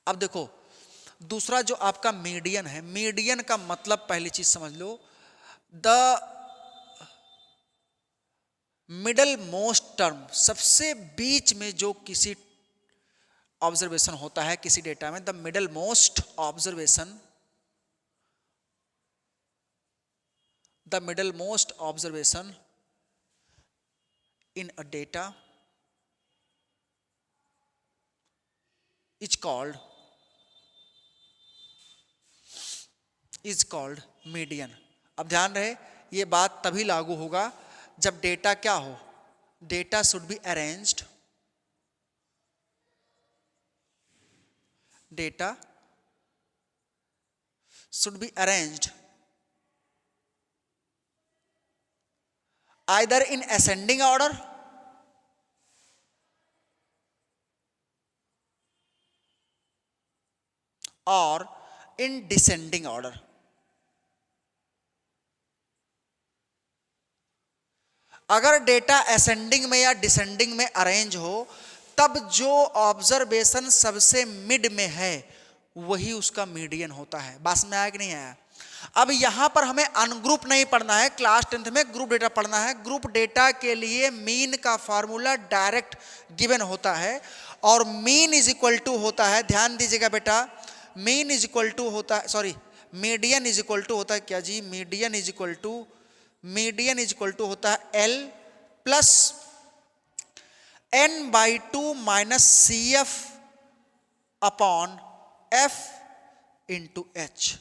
अब देखो दूसरा जो आपका मीडियन है, मीडियन का मतलब पहली चीज समझ लो, द मिडल मोस्ट टर्म, सबसे बीच में जो किसी ऑब्जर्वेशन होता है किसी डेटा में, the middle most observation the middle most observation in a data is called median। अब ध्यान रहे ये बात तभी लागू होगा जब डेटा क्या हो, data should be arranged, data should be arranged either in ascending order or in descending order। अगर डेटा असेंडिंग में या डिसेंडिंग में अरेंज हो तब जो ऑब्जर्वेशन सबसे मिड में है वही उसका मीडियन होता है। बात में आया कि नहीं आया? अब यहां पर हमें अनग्रुप नहीं पढ़ना है, क्लास 10th में ग्रुप डेटा पढ़ना है। ग्रुप डेटा के लिए मीन का फार्मूला डायरेक्ट गिवन होता है और मीन इज इक्वल टू होता है, ध्यान दीजिएगा बेटा, मीन इज इक्वल टू होता है, sorry median is equal to होता है क्या जी, मीडियन इज इक्वल टू होता है L plus N/2 minus CF upon F into H।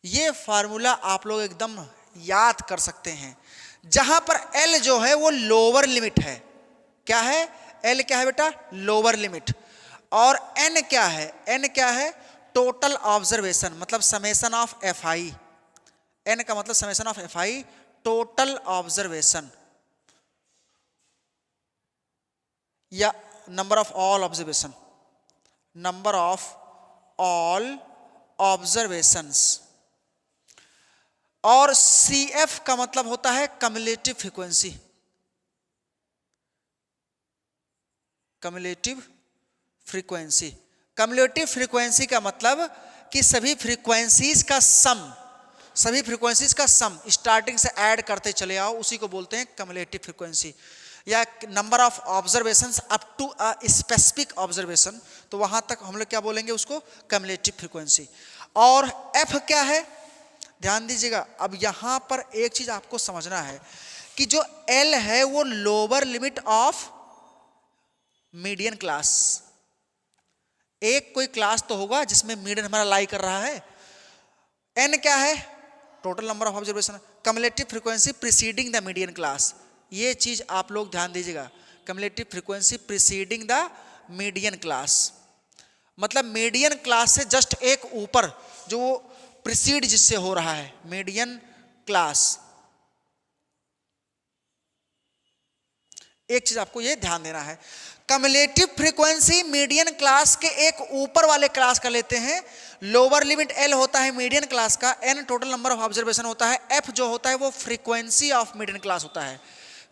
ये फार्मूला आप लोग एकदम याद कर सकते हैं। जहां पर L जो है वो लोअर लिमिट है, क्या है L क्या है बेटा, लोअर लिमिट, और N क्या है, N क्या है, टोटल ऑब्जर्वेशन, मतलब समेशन ऑफ FI, N का मतलब summation of FI total observation या number of all observation, number of all observations, और CF का मतलब होता है cumulative frequency, cumulative frequency. Cumulative frequency का मतलब कि सभी फ्रीक्वेंसीज का सम, सभी फ्रीक्वेंसीज का सम स्टार्टिंग से ऐड करते चले आओ, उसी को बोलते हैं कम्युलेटिव फ्रीक्वेंसी, या number of observations up to a specific observation, तो वहां तक हम लोग क्या बोलेंगे उसको, कम्युलेटिव फ्रीक्वेंसी। और F क्या है, ध्यान दीजिएगा। अब यहां पर एक चीज आपको समझना है कि जो L है वो lower limit of median class, एक कोई क्लास तो होगा जिसमें मीडियन हमारा लाई कर रहा है। N क्या है, total number of observation, cumulative frequency preceding the median class, ये चीज आप लोग ध्यान दीजिएगा, cumulative frequency preceding the median class, मतलब मीडियन क्लास से जस्ट एक ऊपर जो प्रीसीड जिससे हो रहा है मीडियन क्लास। एक चीज आपको ये ध्यान देना है, कम्युलेटिव फ्रीक्वेंसी मीडियन क्लास के एक ऊपर वाले क्लास का लेते हैं, लोअर लिमिट L होता है मीडियन क्लास का, N total number of observation होता है, F जो होता है वो फ्रीक्वेंसी ऑफ मीडियन क्लास होता है,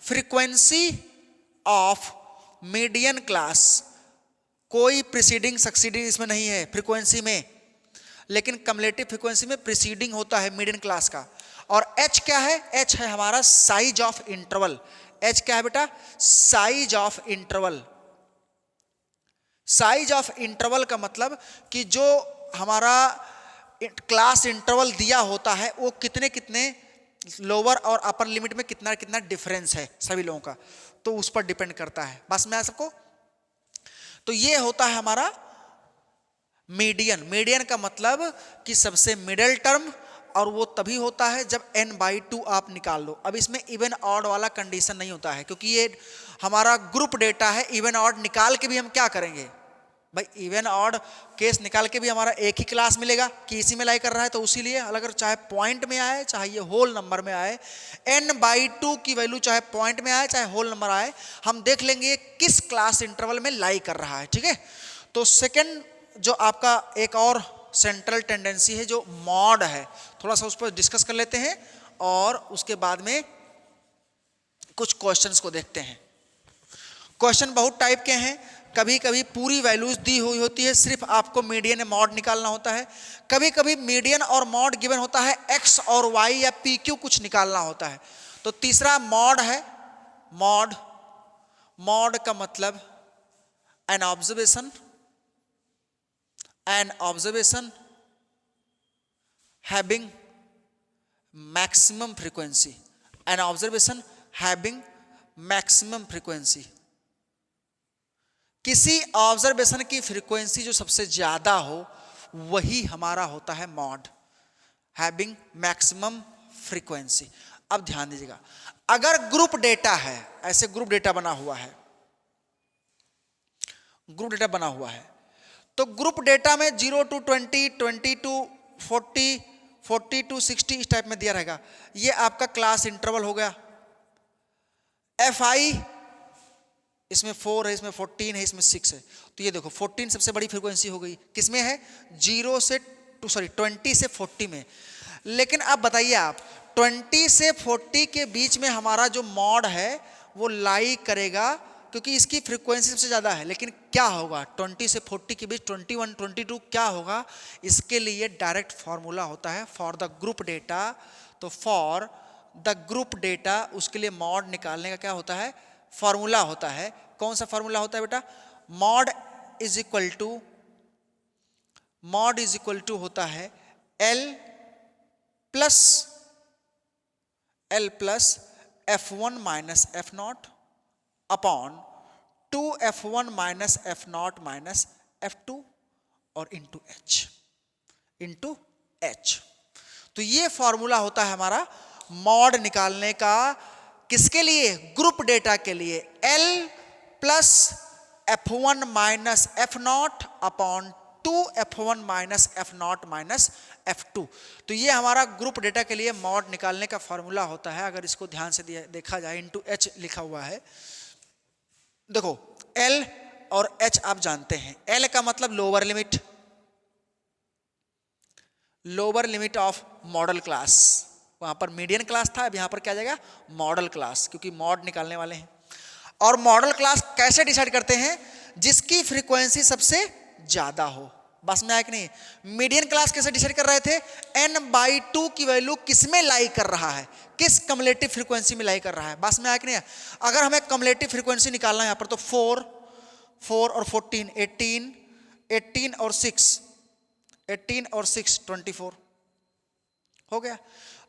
फ्रीक्वेंसी ऑफ मीडियन क्लास। कोई प्रीसीडिंग सक्सीडिंग इसमें नहीं है फ्रीक्वेंसी में, लेकिन कम्युलेटिव फ्रीक्वेंसी में प्रीसीडिंग होता है मीडियन क्लास का। और H क्या है, H है हमारा साइज ऑफ इंटरवल, H क्या है बेटा, size of interval. Size of interval का मतलब कि जो हमारा क्लास इंटरवल दिया होता है वो कितने कितने लोअर और अपर लिमिट में कितना कितना डिफरेंस है सभी लोगों का, तो उस पर डिपेंड करता है। बस मैं सबको, तो ये होता है हमारा मीडियन। मीडियन का मतलब कि सबसे मिडिल टर्म, और वो तभी होता है जब N/2 आप निकाल लो। अब इसमें इवन ऑड वाला कंडीशन नहीं होता है क्योंकि ये हमारा ग्रुप डेटा है, इवन ऑड निकाल के भी हम क्या करेंगे भाई, इवन ऑड केस निकाल के भी हमारा एक ही क्लास मिलेगा कि इसी में लाई कर रहा है, तो उसी लिए अगर चाहे पॉइंट में आए चाहे ये होल नंबर में आए, N/2 की वैल्यू चाहे पॉइंट में आए चाहे होल नंबर आए, हम देख लेंगे किस क्लास इंटरवल में लाई कर रहा है, ठीक है। तो सेकेंड जो आपका एक और सेंट्रल टेंडेंसी है जो मॉड है, थोड़ा सा उस पर डिस्कस कर लेते हैं और उसके बाद में कुछ क्वेश्चंस को देखते हैं। क्वेश्चन बहुत टाइप के हैं, कभी कभी पूरी वैल्यूज दी हुई होती है, सिर्फ आपको मीडियन या मॉड निकालना होता है, कभी कभी मीडियन और मॉड गिवन होता है, एक्स और वाई या PQ कुछ निकालना होता है। तो तीसरा मॉड है, मॉड, मॉड का मतलब an observation having maximum frequency, an observation having maximum frequency, किसी ऑब्जर्वेशन की फ्रीक्वेंसी जो सबसे ज्यादा हो वही हमारा होता है मॉड, हैविंग मैक्सिमम फ्रीक्वेंसी। अब ध्यान दीजिएगा, अगर ग्रुप डेटा है, ऐसे ग्रुप डेटा बना हुआ है, ग्रुप डेटा बना हुआ है, तो ग्रुप डेटा में 0 to 20, 20 to 40, 40 to 60 इस टाइप में दिया रहेगा। ये आपका क्लास इंटरवल हो गया। FI इसमें 4 है, इसमें 14 है, इसमें 6 है, तो ये देखो 14 सबसे बड़ी फ्रीक्वेंसी हो गई, किसमें है 0 से 20 से 40 में। लेकिन अब बताइए आप 20 से 40 के बीच में हमारा जो मॉड है वो लाई करेगा, क्योंकि इसकी फ्रीक्वेंसी सबसे ज़्यादा है। लेकिन क्या होगा 20 से 40 के बीच 21, 22 क्या होगा, इसके लिए डायरेक्ट फॉर्मूला होता है फॉर द ग्रुप डेटा। तो फॉर द ग्रुप डेटा उसके लिए मॉड निकालने का क्या होता है, फॉर्मूला होता है। कौन सा फॉर्मूला होता है बेटा, मॉड इज इक्वल टू होता है L plus F1 minus F0 upon 2F1 minus F0 minus F2 और इंटू H। तो ये फॉर्मूला होता है हमारा मॉड निकालने का, किसके लिए, ग्रुप डेटा के लिए। L plus F1 minus F0 upon 2F1 minus F0 minus F2। तो ये हमारा ग्रुप डेटा के लिए मॉड निकालने का फॉर्मूला होता है। अगर इसको ध्यान से देखा जाए, इंटू H लिखा हुआ है। देखो L और H आप जानते हैं, L का मतलब lower limit of model class. वहां पर मीडियन क्लास था, अब यहां पर क्या आ जाएगा, मॉडल क्लास, क्योंकि मॉड निकालने वाले हैं। और मॉडल क्लास कैसे डिसाइड करते हैं, जिसकी फ्रीक्वेंसी सबसे ज्यादा हो। बस में आया कि नहीं, मीडियन क्लास कैसे डिसाइड कर रहे थे, n/2 की वैल्यू किसमें लाई कर रहा है, किस कम्युलेटिव फ्रीक्वेंसी में लाई कर रहा है। बस में आया कि नहीं। अगर हमें कम्युलेटिव फ्रीक्वेंसी निकालना है यहाँ पर, तो 4 और 14, 18 और 6 24 हो गया।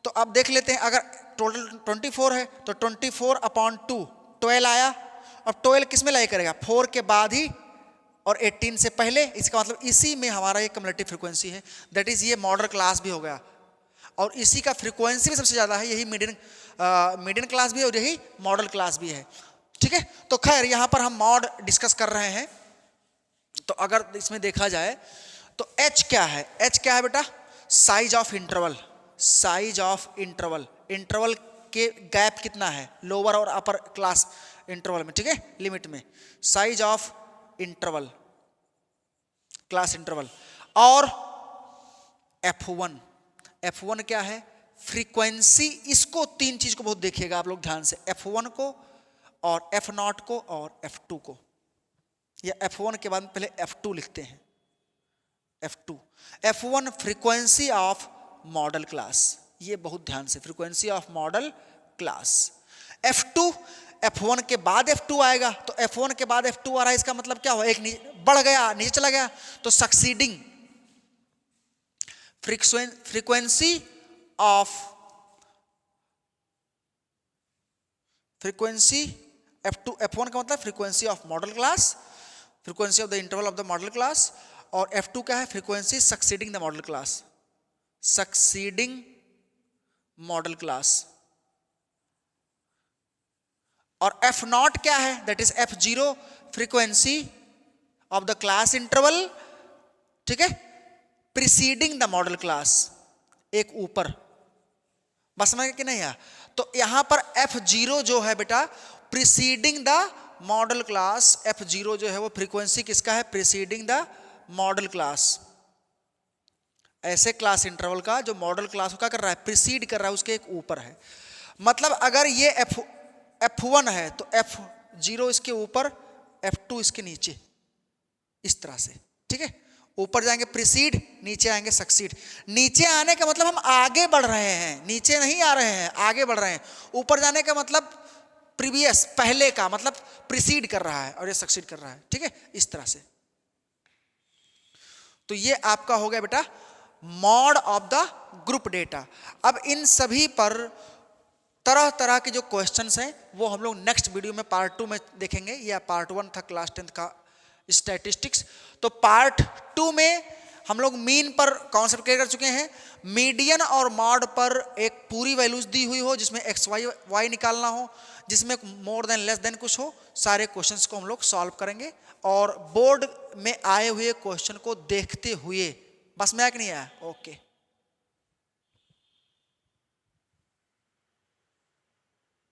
तो अब देख लेते हैं, अगर टोटल 24 है तो 24 अपॉन 2 12 आया। अब 12 किस में लाई करेगा, 4 के बाद ही और 18 से पहले। इसका मतलब इसी में हमारा ये कम्युलेटिव फ्रीक्वेंसी है, दैट इज ये मॉडल क्लास भी हो गया, और इसी का फ्रीक्वेंसी भी सबसे ज्यादा है। यही मीडियन क्लास भी है और यही मॉडल क्लास भी है। ठीक है, तो खैर यहां पर हम मॉड डिस्कस कर रहे हैं। तो अगर इसमें देखा जाए तो H क्या है, H क्या है बेटा, साइज ऑफ इंटरवल। इंटरवल के गैप कितना है, लोअर और अपर क्लास इंटरवल में, ठीक है, लिमिट में, size of interval, class interval. और F1 क्या है, फ्रीक्वेंसी। इसको तीन चीज को बहुत देखिएगा आप लोग ध्यान से, F1 को और F0 को और F2 को। या F1 के बाद पहले F2 लिखते हैं, F1 frequency of model class, ये बहुत ध्यान से, frequency of model class. F2, F1 के बाद F2 आएगा, तो F1 के बाद F2 आ रहा है, इसका मतलब क्या हुआ, एक बढ़ गया, नीचे चला गया, तो सक्सीडिंग फ्रीक्वेंसी F2, F1 का मतलब frequency of model class, frequency of the interval of the model class. और F2 क्या है, frequency succeeding the model class, succeeding model class. और F0 क्या है, that is F0, frequency of the class interval, ठीक है, प्रीसीडिंग द मॉडल क्लास, एक ऊपर। बस समझ कि नहीं है। तो यहां पर F0 जो है बेटा, preceding the model class, F0 जो है वो फ्रीक्वेंसी किसका है, प्रीसीडिंग द मॉडल क्लास। ऐसे क्लास इंटरवल का जो मॉडल क्लास को क्या कर रहा है, प्रीसीड कर रहा है, उसके एक ऊपर है। मतलब अगर ये F1 है तो F0 इसके ऊपर, F2 इसके नीचे, इस तरह से, ठीक है। ऊपर जाएंगे प्रीसीड, नीचे आएंगे सक्सीड। नीचे आने का मतलब हम आगे बढ़ रहे हैं, नीचे नहीं आ रहे हैं, आगे बढ़ रहे हैं। ऊपर जाने का मतलब प्रीवियस, पहले का मतलब प्रीसीड कर रहा है, और ये सक्सीड कर रहा है, ठीक है, इस तरह से। तो ये आपका हो गया बेटा mod of the group data. अब इन सभी पर तरह तरह के जो क्वेश्चंस हैं वो हम लोग नेक्स्ट वीडियो में पार्ट 2 में देखेंगे। या पार्ट 1 था क्लास 10th का स्टैटिस्टिक्स। तो पार्ट 2 में हम लोग मीन पर कॉन्सेप्ट क्लियर कर चुके हैं। मीडियन और मॉड पर एक पूरी वैल्यूज दी हुई हो जिसमें एक्स वाई निकालना हो, जिसमें मोर देन लेस देन कुछ हो, सारे क्वेश्चंस को हम लोग सॉल्व करेंगे और बोर्ड में आए हुए क्वेश्चन को देखते हुए। बस में आया कि नहीं आया? ओके।